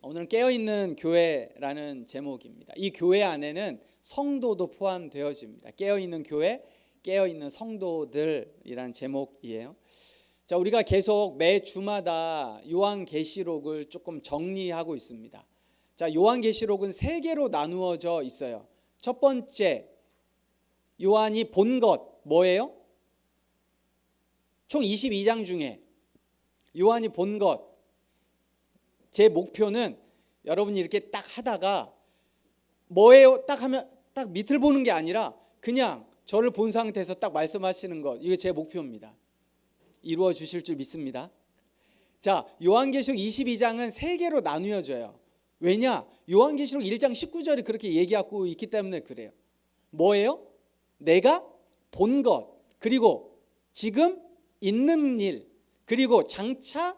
오늘은 깨어있는 교회라는 제목입니다. 이 교회 안에는 성도도 포함되어집니다. 깨어있는 교회, 깨어있는 성도들이라는 제목이에요. 자, 우리가 계속 매 주마다 요한계시록을 조금 정리하고 있습니다. 자, 요한계시록은 세 개로 나누어져 있어요. 첫 번째, 요한이 본 것 뭐예요? 총 22장 중에 요한이 본 것, 제 목표는 여러분이 이렇게 딱 하다가 뭐예요? 딱 하면 딱 밑을 보는 게 아니라 그냥 저를 본 상태에서 딱 말씀하시는 것, 이게 제 목표입니다. 이루어 주실 줄 믿습니다. 자, 요한계시록 22장은 세 개로 나누어져요. 왜냐? 요한계시록 1장 19절이 그렇게 얘기하고 있기 때문에 그래요. 뭐예요? 내가 본 것, 그리고 지금 있는 일, 그리고 장차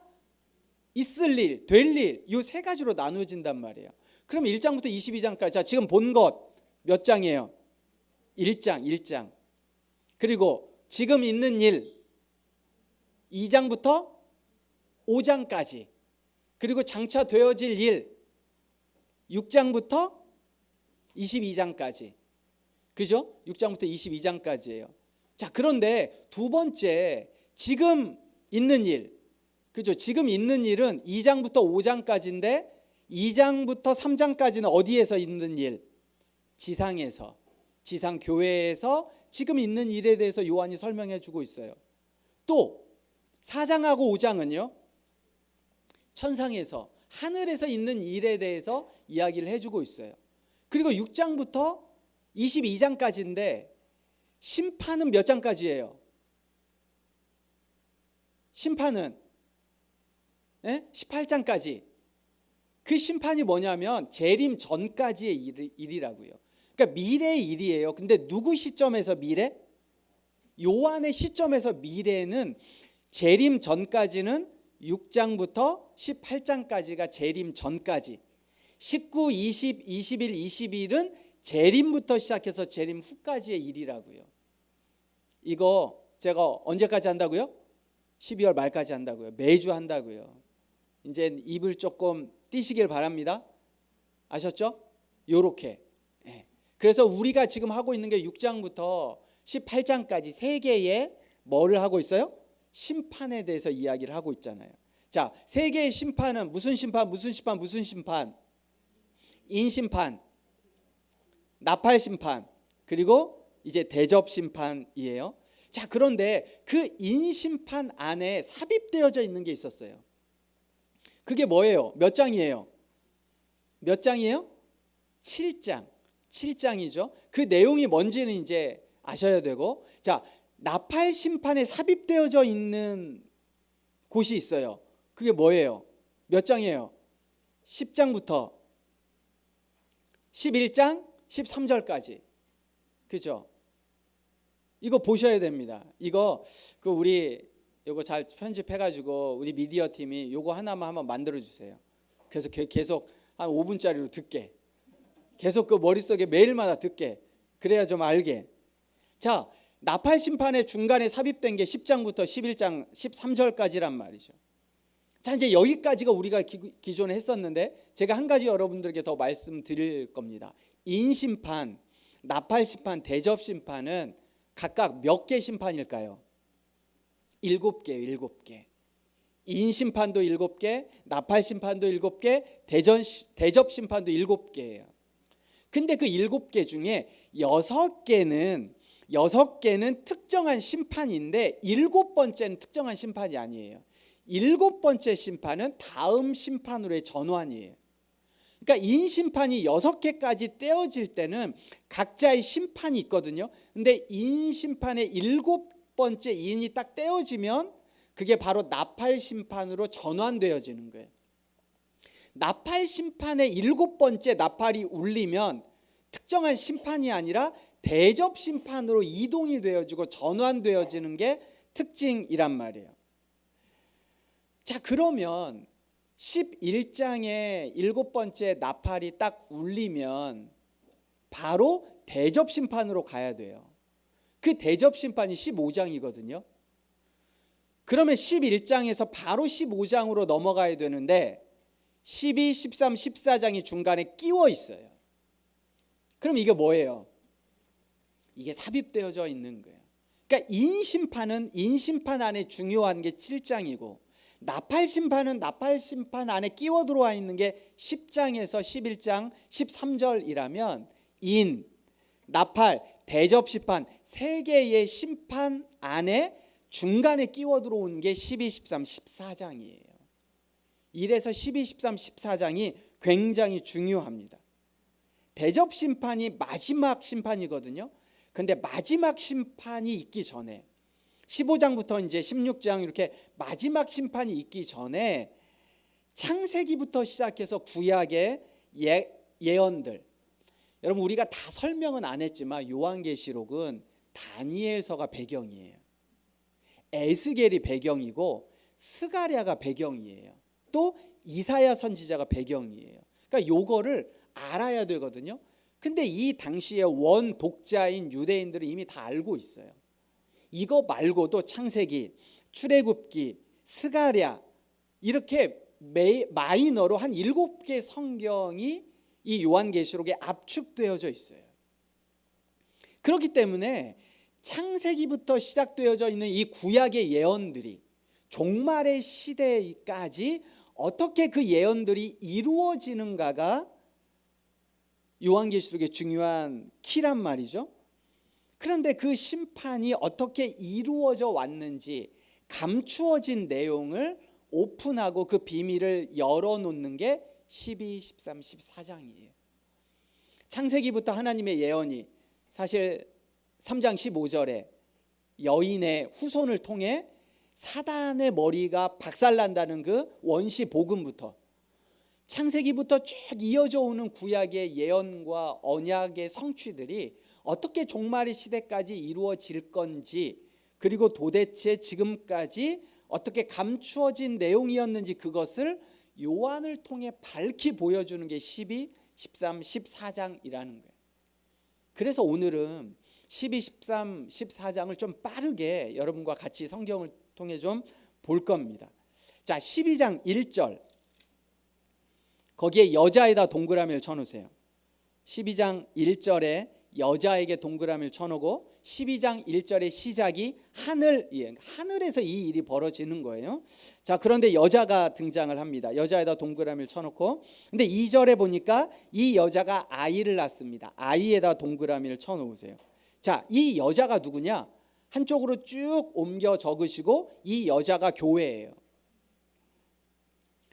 있을 일, 될 일, 이 세 가지로 나누어진단 말이에요. 그럼 1장부터 22장까지, 자, 지금 본 것 몇 장이에요? 1장. 그리고 지금 있는 일 2장부터 5장까지, 그리고 장차 되어질 일 6장부터 22장까지. 그죠? 6장부터 22장까지예요. 자, 그런데 두 번째, 지금 있는 일, 그죠? 지금 있는 일은 2장부터 5장까지인데 2장부터 3장까지는 어디에서 있는 일? 지상에서, 지상 교회에서 지금 있는 일에 대해서 요한이 설명해 주고 있어요. 또 4장하고 5장은요, 천상에서, 하늘에서 있는 일에 대해서 이야기를 해주고 있어요. 그리고 6장부터 22장까지인데 심판은 몇 장까지예요? 심판은 18장까지. 그 심판이 뭐냐면 재림 전까지의 일이라고요. 그러니까 미래의 일이에요. 근데 누구 시점에서 미래? 요한의 시점에서 미래는 재림 전까지는 6장부터 18장까지가 재림 전까지, 19, 20, 21, 22일은 재림부터 시작해서 재림 후까지의 일이라고요. 이거 제가 언제까지 한다고요? 12월 말까지 한다고요. 매주 한다고요. 이제 입을 조금 띄시길 바랍니다. 아셨죠? 요렇게. 그래서 우리가 지금 하고 있는 게 6장부터 18장까지 세 개의 뭐를 하고 있어요? 심판에 대해서 이야기를 하고 있잖아요. 자, 세 개의 심판은 무슨 심판, 무슨 심판, 무슨 심판? 인심판, 나팔심판, 그리고 이제 대접심판이에요. 자, 그런데 그 인심판 안에 삽입되어져 있는 게 있었어요. 그게 뭐예요? 몇 장이에요? 몇 장이에요? 7장이죠. 그 내용이 뭔지는 이제 아셔야 되고, 자, 나팔 심판에 삽입되어져 있는 곳이 있어요. 그게 뭐예요? 몇 장이에요? 10장부터 11장 13절까지. 그죠? 이거 보셔야 됩니다. 이거 우리 요거 잘 편집해 가지고 우리 미디어 팀이 요거 하나만 한번 만들어 주세요. 그래서 계속 한 5분짜리로 듣게. 계속 그 머릿속에 매일마다 듣게. 그래야 좀 알게. 자, 나팔 심판의 중간에 삽입된 게 10장부터 11장 13절까지란 말이죠. 자, 이제 여기까지가 우리가 기존에 했었는데 제가 한 가지 여러분들에게 더 말씀드릴 겁니다. 인심판, 나팔 심판, 대접 심판은 각각 몇 개 심판일까요? 7개예요. 7개. 인심판도 7개, 나팔 심판도 7개, 대접 심판도 7개예요. 근데 그 7개 중에 6개는 특정한 심판인데 7번째는 특정한 심판이 아니에요. 7번째 심판은 다음 심판으로의 전환이에요. 그러니까 인심판이 6개까지 떼어질 때는 각자의 심판이 있거든요. 근데 인심판의 7번째 인이 딱 떼어지면 그게 바로 나팔 심판으로 전환되어지는 거예요. 나팔 심판의 7번째 나팔이 울리면 특정한 심판이 아니라 대접 심판으로 이동이 되어지고 전환되어지는 게 특징이란 말이에요. 자, 그러면 11장의 7번째 나팔이 딱 울리면 바로 대접 심판으로 가야 돼요. 그 대접 심판이 15장이거든요. 그러면 11장에서 바로 15장으로 넘어가야 되는데 12, 13, 14장이 중간에 끼워 있어요. 그럼 이게 뭐예요? 이게 삽입되어져 있는 거예요. 그러니까 인심판 안에 중요한 게 7장이고 나팔심판은 나팔심판 안에 끼워 들어와 있는 게 10장에서 11장 13절이라면 인, 나팔, 대접심판 세 개의 심판 안에 중간에 끼워 들어온 게 12, 13, 14장이에요. 이래서 12, 13, 14장이 굉장히 중요합니다. 대접심판이 마지막 심판이거든요. 근데 마지막 심판이 있기 전에 15장부터 이제 16장 이렇게 마지막 심판이 있기 전에 창세기부터 시작해서 구약의 예언들, 여러분 우리가 다 설명은 안 했지만 요한계시록은 다니엘서가 배경이에요. 에스겔이 배경이고 스가랴가 배경이에요. 또 이사야 선지자가 배경이에요. 그러니까 요거를 알아야 되거든요. 근데 이 당시에 원 독자인 유대인들은 이미 다 알고 있어요. 이거 말고도 창세기, 출애굽기, 스가랴 이렇게 마이너로 한 7개 성경이 이 요한계시록에 압축되어져 있어요. 그렇기 때문에 창세기부터 시작되어져 있는 이 구약의 예언들이 종말의 시대까지 어떻게 그 예언들이 이루어지는가가 요한계시록의 중요한 키란 말이죠. 그런데 그 심판이 어떻게 이루어져 왔는지 감추어진 내용을 오픈하고 그 비밀을 열어놓는 게 12, 13, 14장이에요. 창세기부터 하나님의 예언이 사실 3장 15절에 여인의 후손을 통해 사단의 머리가 박살난다는 그 원시 복음부터 창세기부터 쭉 이어져 오는 구약의 예언과 언약의 성취들이 어떻게 종말의 시대까지 이루어질 건지, 그리고 도대체 지금까지 어떻게 감추어진 내용이었는지 그것을 요한을 통해 밝히 보여주는 게 12, 13, 14장이라는 거예요. 그래서 오늘은 12, 13, 14장을 좀 빠르게 여러분과 같이 성경을 통해 좀 볼 겁니다. 자, 12장 1절 거기에 여자에다 동그라미를 쳐놓으세요. 12장 1절에 여자에게 동그라미를 쳐놓고 12장 1절의 시작이 하늘에서 이 일이 벌어지는 거예요. 자, 그런데 여자가 등장을 합니다. 여자에다 동그라미를 쳐놓고, 근데 2절에 보니까 이 여자가 아이를 낳습니다. 아이에다 동그라미를 쳐놓으세요. 자, 이 여자가 누구냐? 한쪽으로 쭉 옮겨 적으시고 이 여자가 교회예요.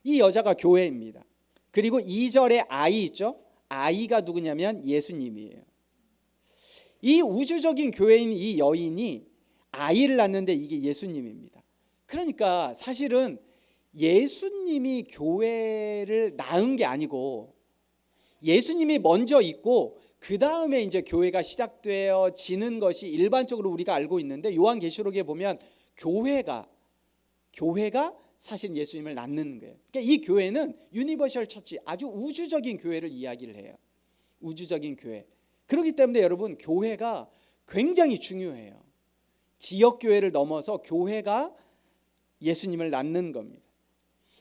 이 여자가 교회입니다. 그리고 2절에 아이 있죠? 아이가 누구냐면 예수님이에요. 이 우주적인 교회인 이 여인이 아이를 낳는데 이게 예수님입니다. 그러니까 사실은 예수님이 교회를 낳은 게 아니고 예수님이 먼저 있고 그 다음에 이제 교회가 시작되어지는 것이 일반적으로 우리가 알고 있는데, 요한계시록에 보면 교회가 사실 예수님을 낳는 거예요. 그러니까 이 교회는 유니버셜 처치, 아주 우주적인 교회를 이야기를 해요. 우주적인 교회. 그렇기 때문에 여러분, 교회가 굉장히 중요해요. 지역교회를 넘어서 교회가 예수님을 낳는 겁니다.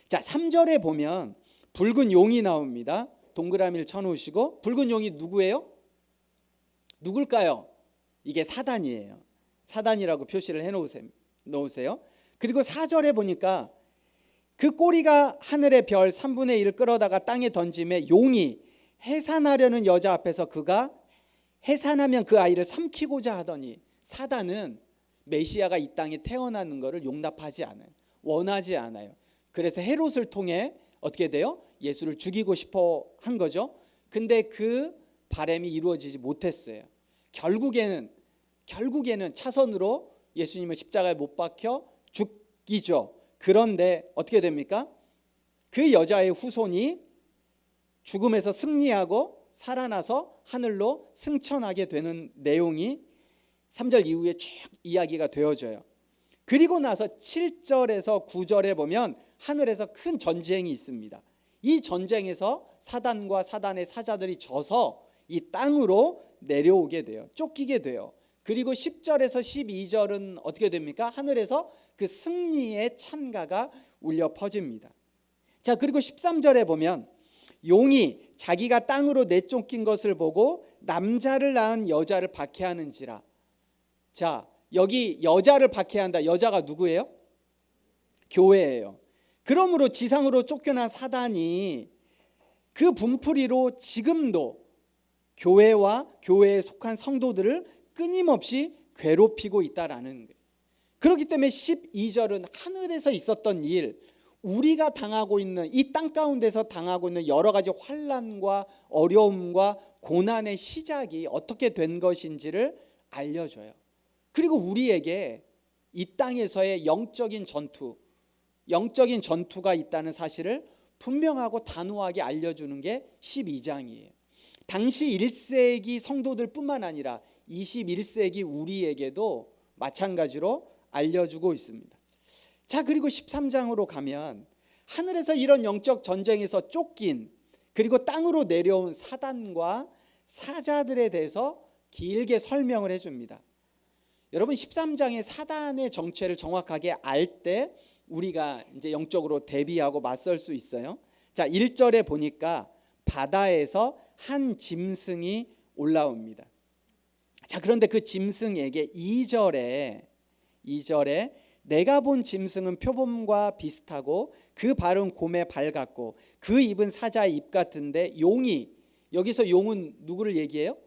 자, 3절에 보면 붉은 용이 나옵니다. 동그라미를 쳐놓으시고, 붉은 용이 누구예요? 누굴까요? 이게 사단이에요. 사단이라고 표시를 해놓으세요. 그리고 4절에 보니까 그 꼬리가 하늘의 별 3분의 1을 끌어다가 땅에 던짐에 용이 해산하려는 여자 앞에서 그가 해산하면 그 아이를 삼키고자 하더니, 사단은 메시아가 이 땅에 태어나는 것을 용납하지 않아요. 원하지 않아요. 그래서 헤롯을 통해 어떻게 돼요? 예수를 죽이고 싶어 한 거죠. 근데 그 바람이 이루어지지 못했어요. 결국에는 차선으로 예수님을 십자가에 못 박혀 죽이죠. 그런데 어떻게 됩니까? 그 여자의 후손이 죽음에서 승리하고 살아나서 하늘로 승천하게 되는 내용이 3절 이후에 쭉 이야기가 되어져요. 그리고 나서 7절에서 9절에 보면 하늘에서 큰 전쟁이 있습니다. 이 전쟁에서 사단과 사단의 사자들이 져서 이 땅으로 내려오게 돼요. 쫓기게 돼요. 그리고 10절에서 12절은 어떻게 됩니까? 하늘에서 그 승리의 찬가가 울려 퍼집니다. 자, 그리고 13절에 보면 용이 자기가 땅으로 내쫓긴 것을 보고 남자를 낳은 여자를 박해하는지라. 자, 여기 여자를 박해한다. 여자가 누구예요? 교회예요. 그러므로 지상으로 쫓겨난 사단이 그 분풀이로 지금도 교회와 교회에 속한 성도들을 끊임없이 괴롭히고 있다라는 거예요. 그렇기 때문에 12절은 하늘에서 있었던 일, 우리가 당하고 있는 이 땅 가운데서 당하고 있는 여러 가지 환난과 어려움과 고난의 시작이 어떻게 된 것인지를 알려줘요. 그리고 우리에게 이 땅에서의 영적인 전투가 있다는 사실을 분명하고 단호하게 알려주는 게 12장이에요. 당시 1세기 성도들뿐만 아니라 21세기 우리에게도 마찬가지로 알려주고 있습니다. 자, 그리고 13장으로 가면 하늘에서 이런 영적 전쟁에서 쫓긴 그리고 땅으로 내려온 사단과 사자들에 대해서 길게 설명을 해줍니다. 여러분, 13장의 사단의 정체를 정확하게 알 때 우리가 이제 영적으로 대비하고 맞설 수 있어요. 자, 1절에 보니까 바다에서 한 짐승이 올라옵니다. 자, 그런데 그 짐승에게 2절에 내가 본 짐승은 표범과 비슷하고 그 발은 곰의 발 같고 그 입은 사자의 입 같은데 용이, 여기서 용은 누구를 얘기해요?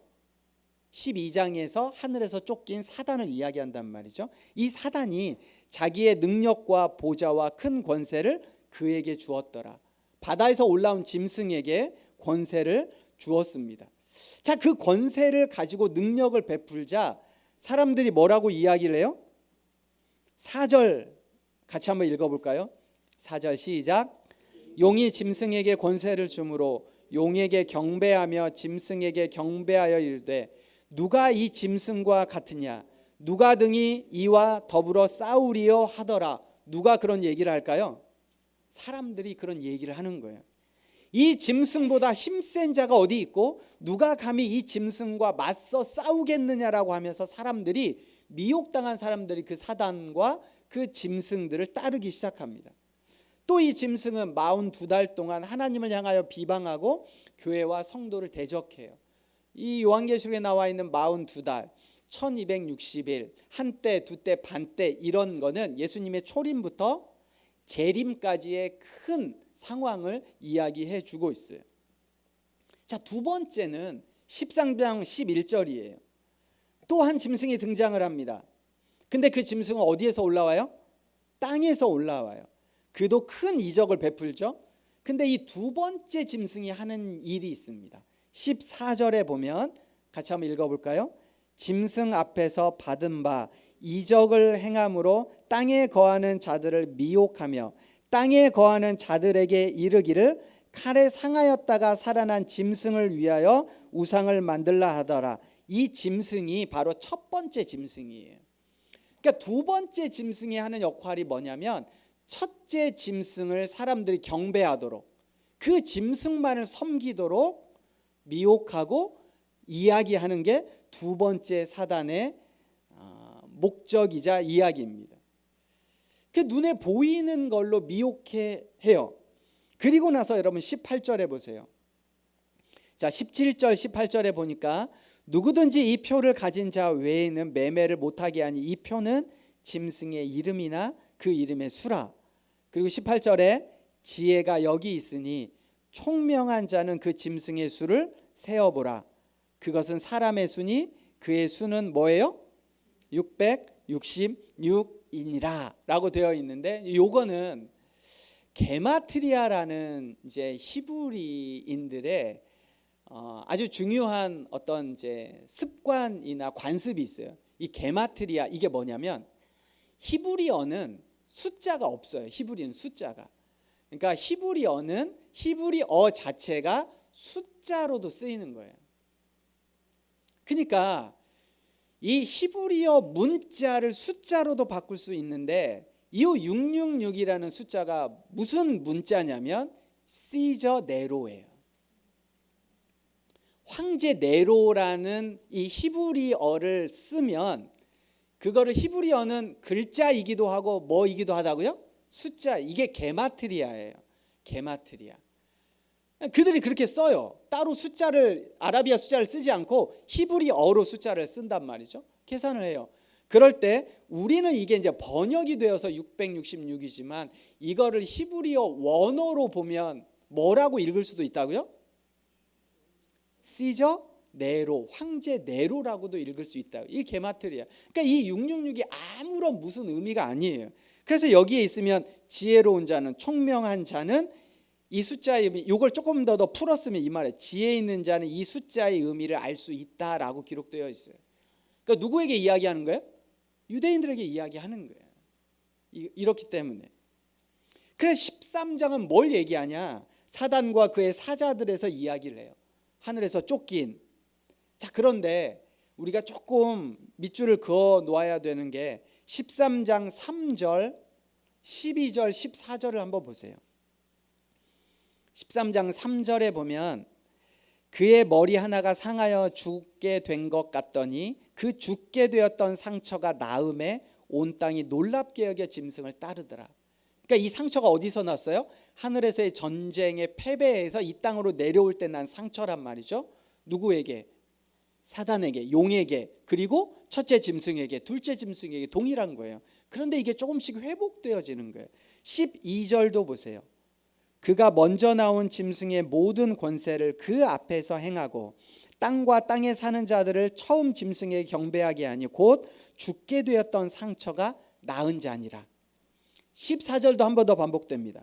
12장에서 하늘에서 쫓긴 사단을 이야기한단 말이죠. 이 사단이 자기의 능력과 보좌와 큰 권세를 그에게 주었더라. 바다에서 올라온 짐승에게 권세를 주었습니다. 자, 그 권세를 가지고 능력을 베풀자 사람들이 뭐라고 이야기를 해요? 4절 같이 한번 읽어볼까요? 4절 시작. 용이 짐승에게 권세를 주므로 용에게 경배하며 짐승에게 경배하여 이르되 누가 이 짐승과 같으냐? 누가 등이 이와 더불어 싸우리요 하더라. 누가 그런 얘기를 할까요? 사람들이 그런 얘기를 하는 거예요. 이 짐승보다 힘센 자가 어디 있고 누가 감히 이 짐승과 맞서 싸우겠느냐라고 하면서 사람들이, 미혹당한 사람들이 그 사단과 그 짐승들을 따르기 시작합니다. 또 이 짐승은 42달 동안 하나님을 향하여 비방하고 교회와 성도를 대적해요. 이 요한계시록에 나와 있는 42달, 1260일, 한때, 두때, 반때, 이런 거는 예수님의 초림부터 재림까지의 큰 상황을 이야기해 주고 있어요. 자, 두 번째는 13장 11절이에요. 또 한 짐승이 등장을 합니다. 근데 그 짐승은 어디에서 올라와요? 땅에서 올라와요. 그도 큰 이적을 베풀죠. 근데 이 두 번째 짐승이 하는 일이 있습니다. 14절에 보면 같이 한번 읽어볼까요? 짐승 앞에서 받은 바 이적을 행함으로 땅에 거하는 자들을 미혹하며 땅에 거하는 자들에게 이르기를 칼에 상하였다가 살아난 짐승을 위하여 우상을 만들라 하더라. 이 짐승이 바로 첫 번째 짐승이에요. 그러니까 두 번째 짐승이 하는 역할이 뭐냐면 첫째 짐승을 사람들이 경배하도록, 그 짐승만을 섬기도록 미혹하고 이야기하는 게 두 번째 사단의 목적이자 이야기입니다. 그 눈에 보이는 걸로 미혹해요. 그리고 나서 여러분 18절에 보세요. 자, 17절 18절에 보니까 누구든지 이 표를 가진 자 외에는 매매를 못하게 하니 이 표는 짐승의 이름이나 그 이름의 수라. 그리고 18절에 지혜가 여기 있으니 총명한 자는 그 짐승의 수를 세어보라. 그것은 사람의 수니 그의 수는 뭐예요? 666이니라 라고 되어 있는데, 요거는 게마트리아라는 이제 히브리인들의 아주 중요한 어떤 이제 습관이나 관습이 있어요. 이 게마트리아, 이게 뭐냐면 히브리어는 숫자가 없어요. 히브리는 숫자가. 그러니까 히브리어는 히브리어 자체가 숫자로도 쓰이는 거예요. 그러니까 이 히브리어 문자를 숫자로도 바꿀 수 있는데 이 666이라는 숫자가 무슨 문자냐면 시저 네로예요. 황제 네로라는 이 히브리어를 쓰면 그거를, 히브리어는 글자이기도 하고 뭐이기도 하다고요? 숫자. 이게 게마트리아예요. 게마트리아. 그들이 그렇게 써요. 따로 숫자를 아라비아 숫자를 쓰지 않고 히브리어로 숫자를 쓴단 말이죠. 계산을 해요. 그럴 때 우리는 이게 이제 번역이 되어서 666이지만 이거를 히브리어 원어로 보면 뭐라고 읽을 수도 있다고요? 시저 네로, 황제 네로라고도 읽을 수 있다. 이 게마트리아. 그러니까 이 666이 아무런 무슨 의미가 아니에요. 그래서 여기에 있으면 지혜로운 자는, 총명한 자는 이 숫자의 의미, 이걸 조금 더 풀었으면 이 말에 지혜 있는 자는 이 숫자의 의미를 알 수 있다라고 기록되어 있어요. 그러니까 누구에게 이야기하는 거예요? 유대인들에게 이야기하는 거예요. 이렇기 때문에. 그래서 13장은 뭘 얘기하냐? 사단과 그의 사자들에서 이야기를 해요. 하늘에서 쫓긴. 자, 그런데 우리가 조금 밑줄을 그어 놓아야 되는 게 13장 3절, 12절, 14절을 한번 보세요. 13장 3절에 보면 그의 머리 하나가 상하여 죽게 된 것 같더니 그 죽게 되었던 상처가 나음에 온 땅이 놀랍게 여겨 짐승을 따르더라. 그러니까 이 상처가 어디서 났어요? 하늘에서의 전쟁의 패배에서 이 땅으로 내려올 때 난 상처란 말이죠. 누구에게? 사단에게, 용에게, 그리고 첫째 짐승에게, 둘째 짐승에게 동일한 거예요. 그런데 이게 조금씩 회복되어지는 거예요. 12절도 보세요. 그가 먼저 나온 짐승의 모든 권세를 그 앞에서 행하고 땅과 땅에 사는 자들을 처음 짐승에게 경배하게 하니 곧 죽게 되었던 상처가 나은 자니라. 14절도 한 번 더 반복됩니다.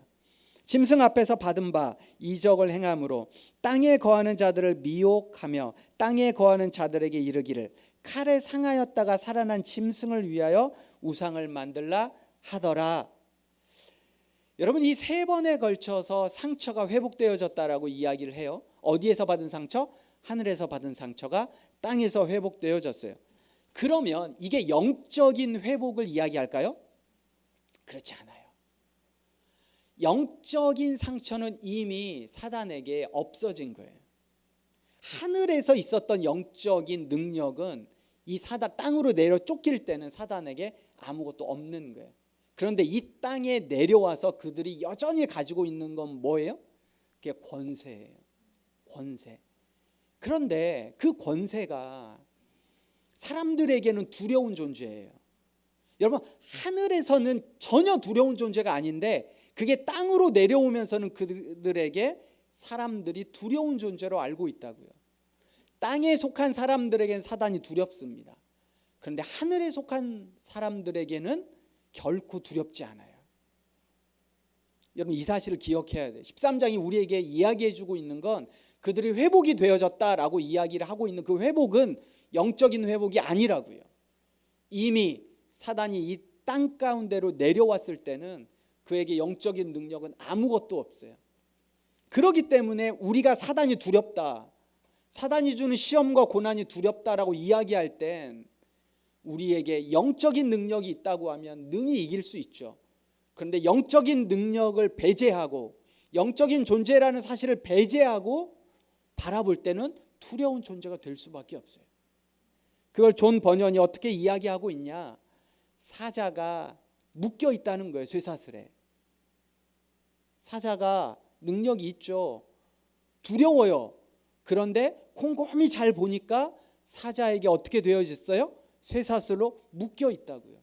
짐승 앞에서 받은 바 이적을 행함으로 땅에 거하는 자들을 미혹하며 땅에 거하는 자들에게 이르기를 칼에 상하였다가 살아난 짐승을 위하여 우상을 만들라 하더라. 여러분, 이 세 번에 걸쳐서 상처가 회복되어졌다라고 이야기를 해요. 어디에서 받은 상처? 하늘에서 받은 상처가 땅에서 회복되어졌어요. 그러면 이게 영적인 회복을 이야기할까요? 그렇지 않아요. 영적인 상처는 이미 사단에게 없어진 거예요. 하늘에서 있었던 영적인 능력은 이 사단 땅으로 내려 쫓길 때는 사단에게 아무것도 없는 거예요. 그런데 이 땅에 내려와서 그들이 여전히 가지고 있는 건 뭐예요? 그게 권세예요. 권세. 그런데 그 권세가 사람들에게는 두려운 존재예요. 여러분, 하늘에서는 전혀 두려운 존재가 아닌데 그게 땅으로 내려오면서는 그들에게 사람들이 두려운 존재로 알고 있다고요. 땅에 속한 사람들에게는 사단이 두렵습니다. 그런데 하늘에 속한 사람들에게는 결코 두렵지 않아요. 여러분, 이 사실을 기억해야 돼요. 13장이 우리에게 이야기해주고 있는 건 그들이 회복이 되어졌다라고 이야기를 하고 있는 그 회복은 영적인 회복이 아니라고요. 이미 사단이 이 땅 가운데로 내려왔을 때는 그에게 영적인 능력은 아무것도 없어요. 그렇기 때문에 우리가 사단이 두렵다, 사단이 주는 시험과 고난이 두렵다라고 이야기할 땐 우리에게 영적인 능력이 있다고 하면 능히 이길 수 있죠. 그런데 영적인 능력을 배제하고 영적인 존재라는 사실을 배제하고 바라볼 때는 두려운 존재가 될 수밖에 없어요. 그걸 존 버년이 어떻게 이야기하고 있냐? 사자가 묶여 있다는 거예요. 쇠사슬에. 사자가 능력이 있죠. 두려워요. 그런데 곰곰이 잘 보니까 사자에게 어떻게 되어졌어요? 쇠사슬로 묶여 있다고요.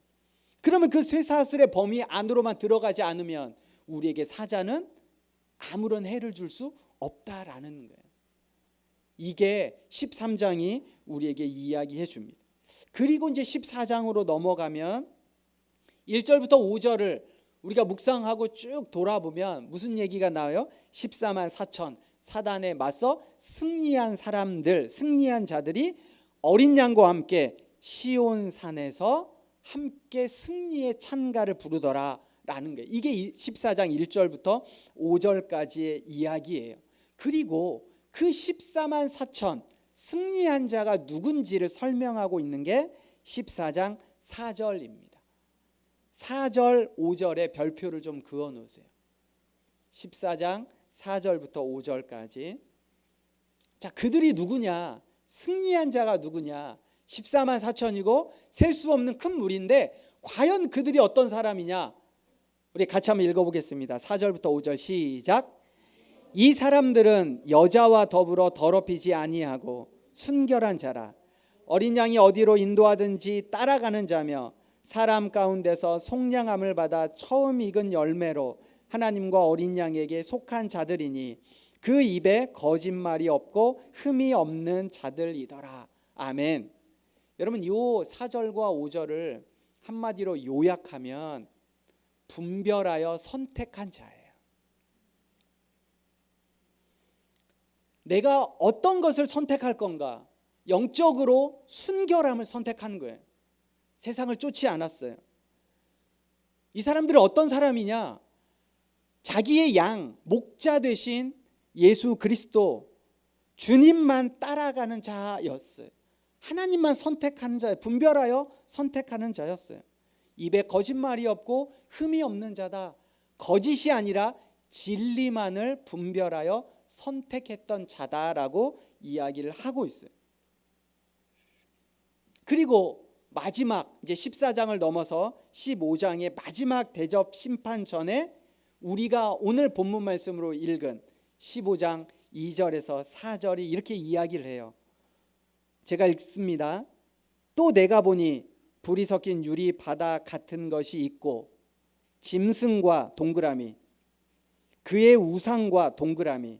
그러면 그 쇠사슬의 범위 안으로만 들어가지 않으면 우리에게 사자는 아무런 해를 줄 수 없다라는 거예요. 이게 13장이 우리에게 이야기해 줍니다. 그리고 이제 14장으로 넘어가면 1절부터 5절을 우리가 묵상하고 쭉 돌아보면 무슨 얘기가 나와요? 14만 4천 사단에 맞서 승리한 사람들, 승리한 자들이 어린 양과 함께 시온산에서 함께 승리의 찬가를 부르더라라는 거예요. 이게 14장 1절부터 5절까지의 이야기예요. 그리고 그 14만 4천 승리한 자가 누군지를 설명하고 있는 게 14장 4절입니다. 4절, 5절에 별표를 좀 그어 놓으세요. 14장 4절부터 5절까지. 자, 그들이 누구냐? 승리한 자가 누구냐? 14만 4천이고 셀 수 없는 큰 무리인데 과연 그들이 어떤 사람이냐? 우리 같이 한번 읽어보겠습니다. 4절부터 5절 시작. 이 사람들은 여자와 더불어 더럽히지 아니하고 순결한 자라. 어린 양이 어디로 인도하든지 따라가는 자며 사람 가운데서 속량함을 받아 처음 익은 열매로 하나님과 어린 양에게 속한 자들이니 그 입에 거짓말이 없고 흠이 없는 자들이더라. 아멘. 여러분, 이 4절과 5절을 한마디로 요약하면 분별하여 선택한 자예요. 내가 어떤 것을 선택할 건가? 영적으로 순결함을 선택한 거예요. 세상을 쫓지 않았어요. 이 사람들은 어떤 사람이냐? 자기의 양, 목자 되신 예수 그리스도 주님만 따라가는 자였어요. 하나님만 선택하는 자, 분별하여 선택하는 자였어요. 입에 거짓말이 없고 흠이 없는 자다. 거짓이 아니라 진리만을 분별하여 선택했던 자다라고 이야기를 하고 있어요. 그리고 마지막 이제 14장을 넘어서 15장의 마지막 대접 심판 전에 우리가 오늘 본문 말씀으로 읽은 15장 2절에서 4절이 이렇게 이야기를 해요. 제가 읽습니다. 또 내가 보니 불이 섞인 유리 바다 같은 것이 있고 짐승과 동그라미, 그의 우상과 동그라미,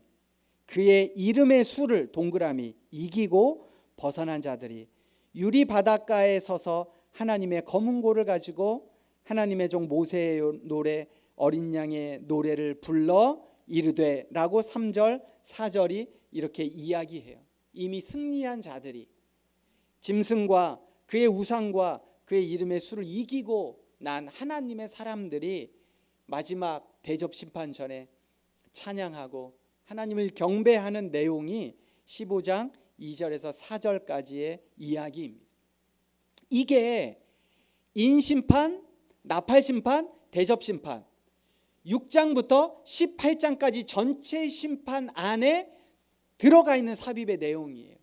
그의 이름의 수를 동그라미 이기고 벗어난 자들이 유리 바닷가에 서서 하나님의 검은고를 가지고 하나님의 종 모세의 노래 어린 양의 노래를 불러 이르되 라고 3절 4절이 이렇게 이야기해요. 이미 승리한 자들이 짐승과 그의 우상과 그의 이름의 수를 이기고 난 하나님의 사람들이 마지막 대접 심판 전에 찬양하고 하나님을 경배하는 내용이 15장 2절에서 4절까지의 이야기입니다. 이게 인심판, 나팔심판, 대접심판 6장부터 18장까지 전체 심판 안에 들어가 있는 삽입의 내용이에요.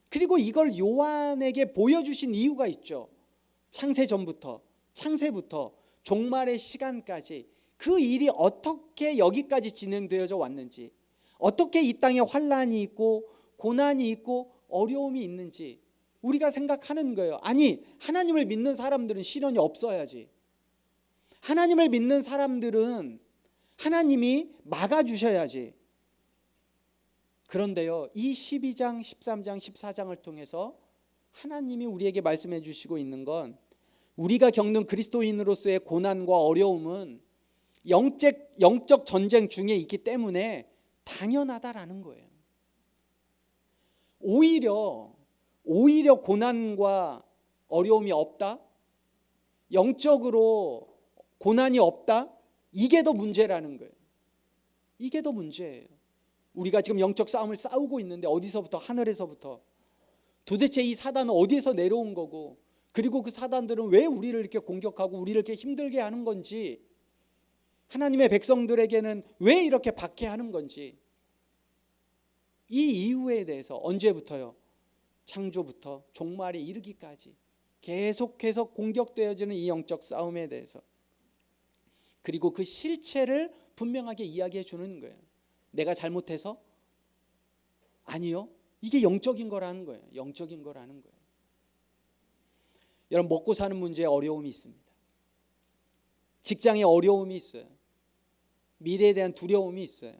그리고 이걸 요한에게 보여주신 이유가 있죠. 창세부터 종말의 시간까지 그 일이 어떻게 여기까지 진행되어져 왔는지, 어떻게 이 땅에 환난이 있고 고난이 있고 어려움이 있는지 우리가 생각하는 거예요. 아니, 하나님을 믿는 사람들은 시련이 없어야지. 하나님을 믿는 사람들은 하나님이 막아주셔야지. 그런데요, 이 12장, 13장, 14장을 통해서 하나님이 우리에게 말씀해 주시고 있는 건 우리가 겪는 그리스도인으로서의 고난과 어려움은 영적 전쟁 중에 있기 때문에 당연하다라는 거예요. 오히려 고난과 어려움이 없다? 영적으로 고난이 없다? 이게 더 문제라는 거예요. 이게 더 문제예요. 우리가 지금 영적 싸움을 싸우고 있는데 어디서부터? 하늘에서부터. 도대체 이 사단은 어디에서 내려온 거고, 그리고 그 사단들은 왜 우리를 이렇게 공격하고 우리를 이렇게 힘들게 하는 건지, 하나님의 백성들에게는 왜 이렇게 박해하는 건지, 이 이유에 대해서 언제부터요? 창조부터 종말에 이르기까지 계속해서 공격되어지는 이 영적 싸움에 대해서, 그리고 그 실체를 분명하게 이야기해 주는 거예요. 내가 잘못해서? 아니요. 이게 영적인 거라는 거예요. 영적인 거라는 거예요. 여러분, 먹고 사는 문제에 어려움이 있습니다. 직장에 어려움이 있어요. 미래에 대한 두려움이 있어요.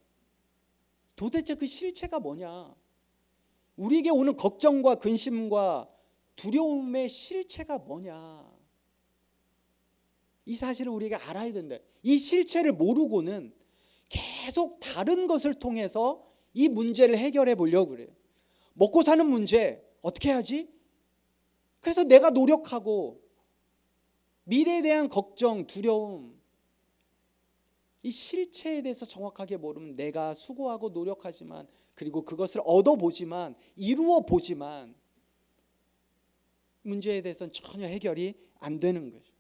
도대체 그 실체가 뭐냐? 우리에게 오는 걱정과 근심과 두려움의 실체가 뭐냐? 이 사실을 우리가 알아야 된다. 이 실체를 모르고는 계속 다른 것을 통해서 이 문제를 해결해 보려고 그래요. 먹고 사는 문제 어떻게 해야지? 그래서 내가 노력하고 미래에 대한 걱정, 두려움, 이 실체에 대해서 정확하게 모르면 내가 수고하고 노력하지만, 그리고 그것을 얻어보지만, 이루어보지만 문제에 대해서는 전혀 해결이 안 되는 거죠.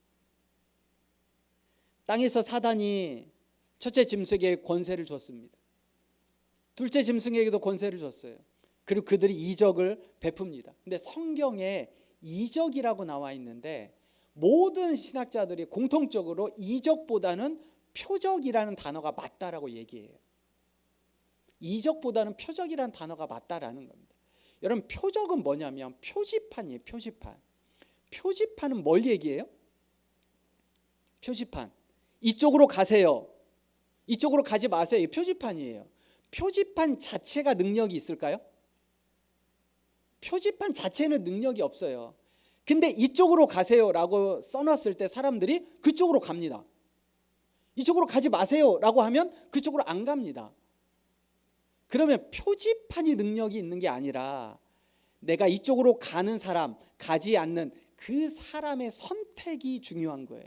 땅에서 사단이 첫째 짐승에게 권세를 줬습니다. 둘째 짐승에게도 권세를 줬어요. 그리고 그들이 이적을 베풉니다. 근데 성경에 이적이라고 나와 있는데 모든 신학자들이 공통적으로 이적보다는 표적이라는 단어가 맞다라고 얘기해요. 이적보다는 표적이라는 단어가 맞다라는 겁니다. 여러분, 표적은 뭐냐면 표지판이에요. 표지판. 표지판은 뭘 얘기해요? 표지판. 이쪽으로 가세요, 이쪽으로 가지 마세요. 이 표지판이에요. 표지판 자체가 능력이 있을까요? 표지판 자체는 능력이 없어요. 근데 이쪽으로 가세요라고 써놨을 때 사람들이 그쪽으로 갑니다. 이쪽으로 가지 마세요라고 하면 그쪽으로 안 갑니다. 그러면 표지판이 능력이 있는 게 아니라 내가 이쪽으로 가는 사람, 가지 않는 그 사람의 선택이 중요한 거예요.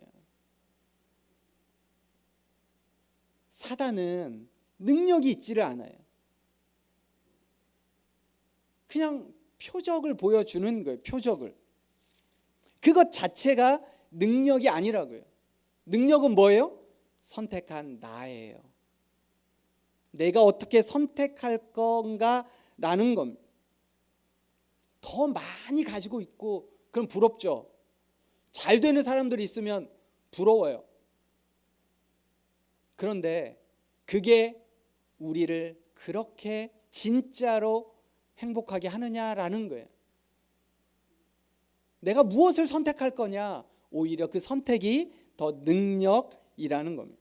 사단은 능력이 있지를 않아요. 그냥 표적을 보여주는 거예요. 표적을. 그것 자체가 능력이 아니라고요. 능력은 뭐예요? 선택한 나예요. 내가 어떻게 선택할 건가라는 겁니다. 더 많이 가지고 있고 그럼 부럽죠. 잘 되는 사람들이 있으면 부러워요. 그런데 그게 우리를 그렇게 진짜로 행복하게 하느냐라는 거예요. 내가 무엇을 선택할 거냐, 오히려 그 선택이 더 능력이라는 겁니다.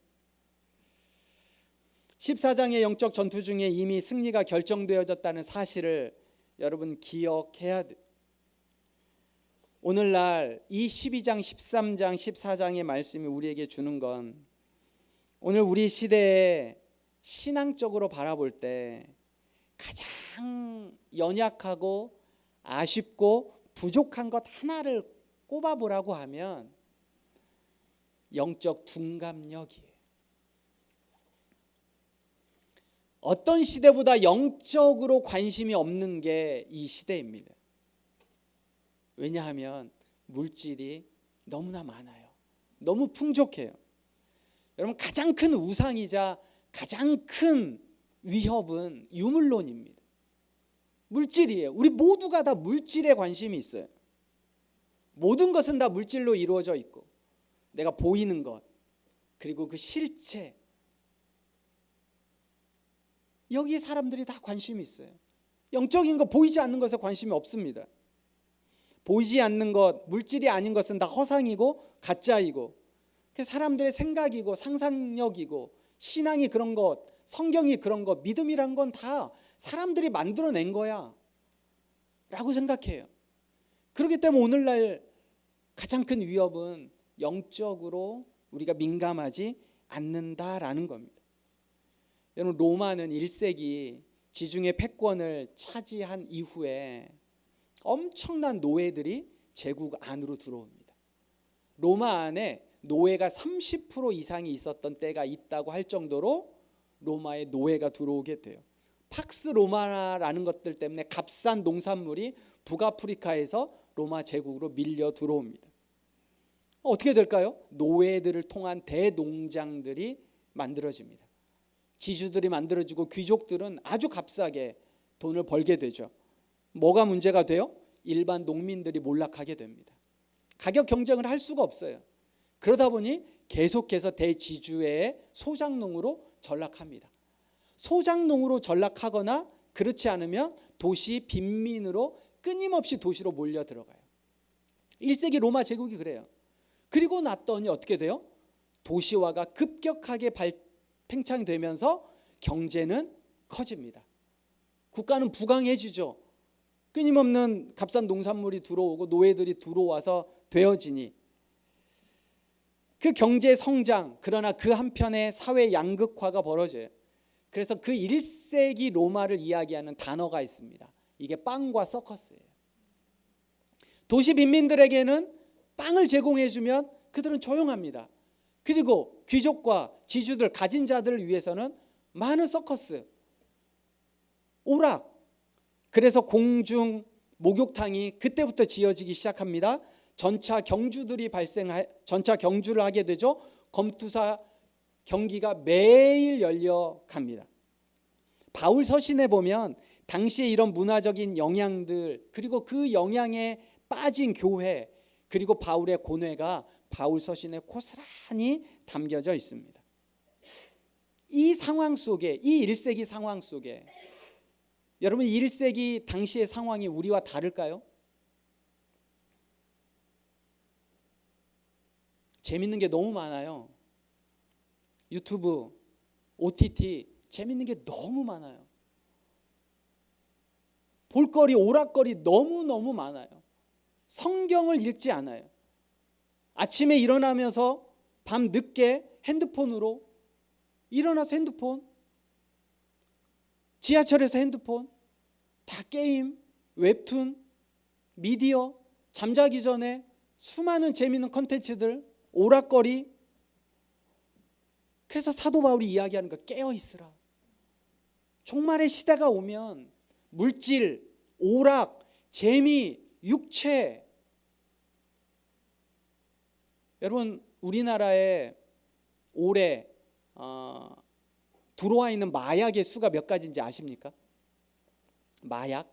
14장의 영적 전투 중에 이미 승리가 결정되어졌다는 사실을 여러분 기억해야 돼요. 오늘날 이 12장, 13장, 14장의 말씀이 우리에게 주는 건 오늘 우리 시대에 신앙적으로 바라볼 때 가장 연약하고 아쉽고 부족한 것 하나를 꼽아보라고 하면 영적 둔감력이에요. 어떤 시대보다 영적으로 관심이 없는 게 이 시대입니다. 왜냐하면 물질이 너무나 많아요. 너무 풍족해요. 여러분, 가장 큰 우상이자 가장 큰 위협은 유물론입니다. 물질이에요. 우리 모두가 다 물질에 관심이 있어요. 모든 것은 다 물질로 이루어져 있고 내가 보이는 것, 그리고 그 실체, 여기에 사람들이 다 관심이 있어요. 영적인 것, 보이지 않는 것에 관심이 없습니다. 보이지 않는 것, 물질이 아닌 것은 다 허상이고 가짜이고 사람들의 생각이고 상상력이고 신앙이 그런 것, 성경이 그런 것, 믿음이란 건 다 사람들이 만들어낸 거야 라고 생각해요. 그렇기 때문에 오늘날 가장 큰 위협은 영적으로 우리가 민감하지 않는다라는 겁니다. 여러분, 로마는 1세기 지중해 패권을 차지한 이후에 엄청난 노예들이 제국 안으로 들어옵니다. 로마 안에 노예가 30% 이상이 있었던 때가 있다고 할 정도로 로마에 노예가 들어오게 돼요. 팍스 로마라는 것들 때문에 값싼 농산물이 북아프리카에서 로마 제국으로 밀려 들어옵니다. 어떻게 될까요? 노예들을 통한 대농장들이 만들어집니다. 지주들이 만들어지고 귀족들은 아주 값싸게 돈을 벌게 되죠. 뭐가 문제가 돼요? 일반 농민들이 몰락하게 됩니다. 가격 경쟁을 할 수가 없어요. 그러다 보니 계속해서 대지주의 소작농으로 전락합니다. 소작농으로 전락하거나 그렇지 않으면 도시 빈민으로 끊임없이 도시로 몰려 들어가요. 1세기 로마 제국이 그래요. 그리고 났더니 어떻게 돼요? 도시화가 급격하게 팽창이 되면서 경제는 커집니다. 국가는 부강해지죠. 끊임없는 값싼 농산물이 들어오고 노예들이 들어와서 되어지니 그 경제 성장, 그러나 그 한편에 사회 양극화가 벌어져요. 그래서 그 1세기 로마를 이야기하는 단어가 있습니다. 이게 빵과 서커스예요. 도시 빈민들에게는 빵을 제공해주면 그들은 조용합니다. 그리고 귀족과 지주들, 가진 자들을 위해서는 많은 서커스, 오락, 그래서 공중 목욕탕이 그때부터 지어지기 시작합니다. 전차 경주를 하게 되죠. 검투사 경기가 매일 열려갑니다. 바울 서신에 보면 당시에 이런 문화적인 영향들, 그리고 그 영향에 빠진 교회, 그리고 바울의 고뇌가 바울 서신에 고스란히 담겨져 있습니다. 이 상황 속에, 이 1세기 상황 속에 여러분 1세기 당시의 상황이 우리와 다를까요? 재밌는 게 너무 많아요. 유튜브, OTT 재밌는 게 너무 많아요. 볼거리, 오락거리 너무너무 많아요. 성경을 읽지 않아요. 아침에 일어나면서 밤 늦게 핸드폰으로, 일어나서 핸드폰, 지하철에서 핸드폰, 다 게임, 웹툰, 미디어, 잠자기 전에 수많은 재미있는 컨텐츠들, 오락거리. 그래서 사도 바울이 이야기하는 거, 깨어 있으라. 종말의 시대가 오면 물질, 오락, 재미, 육체. 여러분 우리나라에 올해 들어와 있는 마약의 수가 몇 가지인지 아십니까? 마약?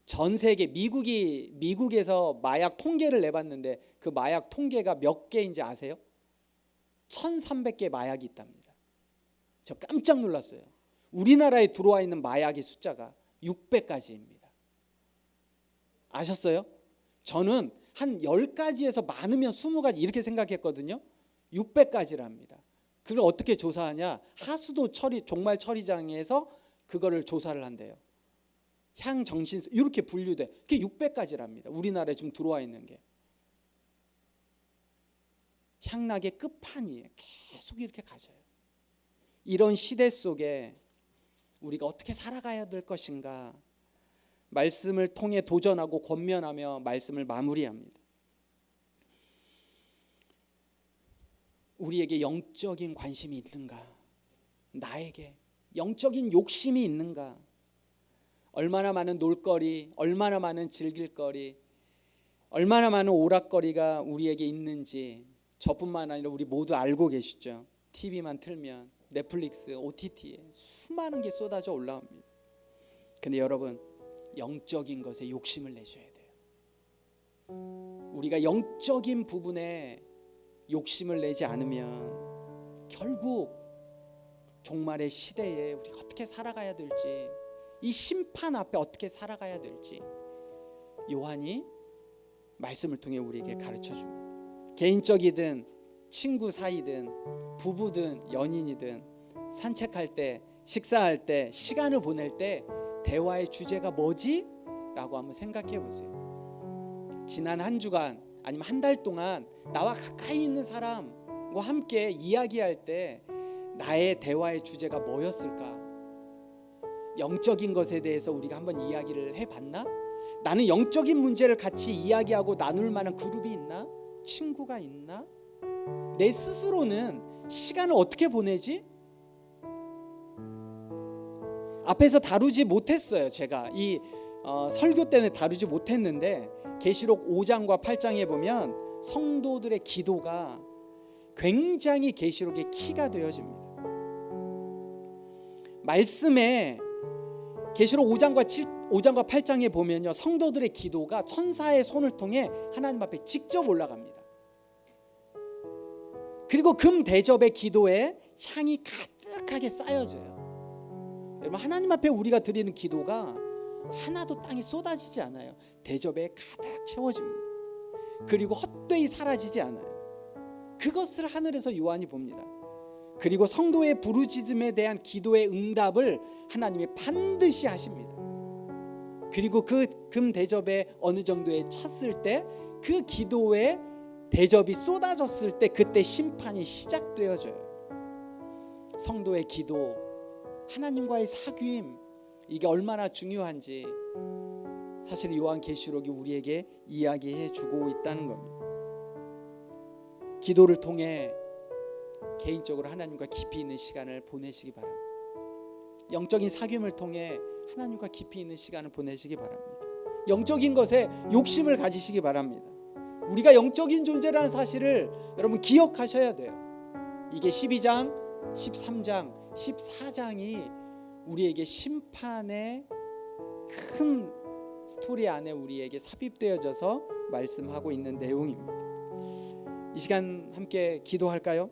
전 세계 미국에서 마약 통계를 내봤는데 그 마약 통계가 몇 개인지 아세요? 1,300개 마약이 있답니다. 저 깜짝 놀랐어요. 우리나라에 들어와 있는 마약의 숫자가 600가지입니다. 아셨어요? 저는 한 10가지에서 많으면 20가지 이렇게 생각했거든요. 600가지랍니다. 그걸 어떻게 조사하냐? 하수도 종말 처리장에서 그거를 조사를 한대요. 향정신성 이렇게 분류돼. 그게 600가지랍니다. 우리나라에 좀 들어와 있는 게. 향락의 끝판이에요. 계속 이렇게 가져요. 이런 시대 속에 우리가 어떻게 살아가야 될 것인가? 말씀을 통해 도전하고 권면하며 말씀을 마무리합니다. 우리에게 영적인 관심이 있는가? 나에게 영적인 욕심이 있는가? 얼마나 많은 놀거리, 얼마나 많은 즐길거리, 얼마나 많은 오락거리가 우리에게 있는지 저뿐만 아니라 우리 모두 알고 계시죠. TV만 틀면 넷플릭스, OTT에 수많은 게 쏟아져 올라옵니다. 근데 여러분 영적인 것에 욕심을 내셔야 돼요. 우리가 영적인 부분에 욕심을 내지 않으면 결국 종말의 시대에 우리가 어떻게 살아가야 될지, 이 심판 앞에 어떻게 살아가야 될지 요한이 말씀을 통해 우리에게 가르쳐 줍니다. 개인적이든 친구 사이든 부부든 연인이든 산책할 때, 식사할 때, 시간을 보낼 때 대화의 주제가 뭐지? 라고 한번 생각해 보세요. 지난 한 주간 아니면 한 달 동안 나와 가까이 있는 사람과 함께 이야기할 때 나의 대화의 주제가 뭐였을까? 영적인 것에 대해서 우리가 한번 이야기를 해봤나? 나는 영적인 문제를 같이 이야기하고 나눌 만한 그룹이 있나? 친구가 있나? 내 스스로는 시간을 어떻게 보내지? 앞에서 다루지 못했어요. 제가 이 설교 때는 다루지 못했는데 계시록 5장과 8장에 보면 성도들의 기도가 굉장히 계시록의 키가 되어집니다. 말씀에 계시록 5장과 8장에 보면요, 성도들의 기도가 천사의 손을 통해 하나님 앞에 직접 올라갑니다. 그리고 금 대접의 기도에 향이 가득하게 쌓여져요. 여러분 하나님 앞에 우리가 드리는 기도가 하나도 땅에 쏟아지지 않아요. 대접에 가득 채워집니다. 그리고 헛되이 사라지지 않아요. 그것을 하늘에서 요한이 봅니다. 그리고 성도의 부르짖음에 대한 기도의 응답을 하나님이 반드시 하십니다. 그리고 그 금 대접에 어느 정도에 찼을 때 그 기도의 대접이 쏟아졌을 때 그때 심판이 시작되어져요. 성도의 기도, 하나님과의 사귐, 이게 얼마나 중요한지 사실 요한계시록이 우리에게 이야기해 주고 있다는 겁니다. 기도를 통해 개인적으로 하나님과 깊이 있는 시간을 보내시기 바랍니다. 영적인 사귐을 통해 하나님과 깊이 있는 시간을 보내시기 바랍니다. 영적인 것에 욕심을 가지시기 바랍니다. 우리가 영적인 존재라는 사실을 여러분 기억하셔야 돼요. 이게 12장, 13장, 14장이 우리에게 심판의 큰 스토리 안에 우리에게 삽입되어져서 말씀하고 있는 내용입니다. 이 시간 함께 기도할까요?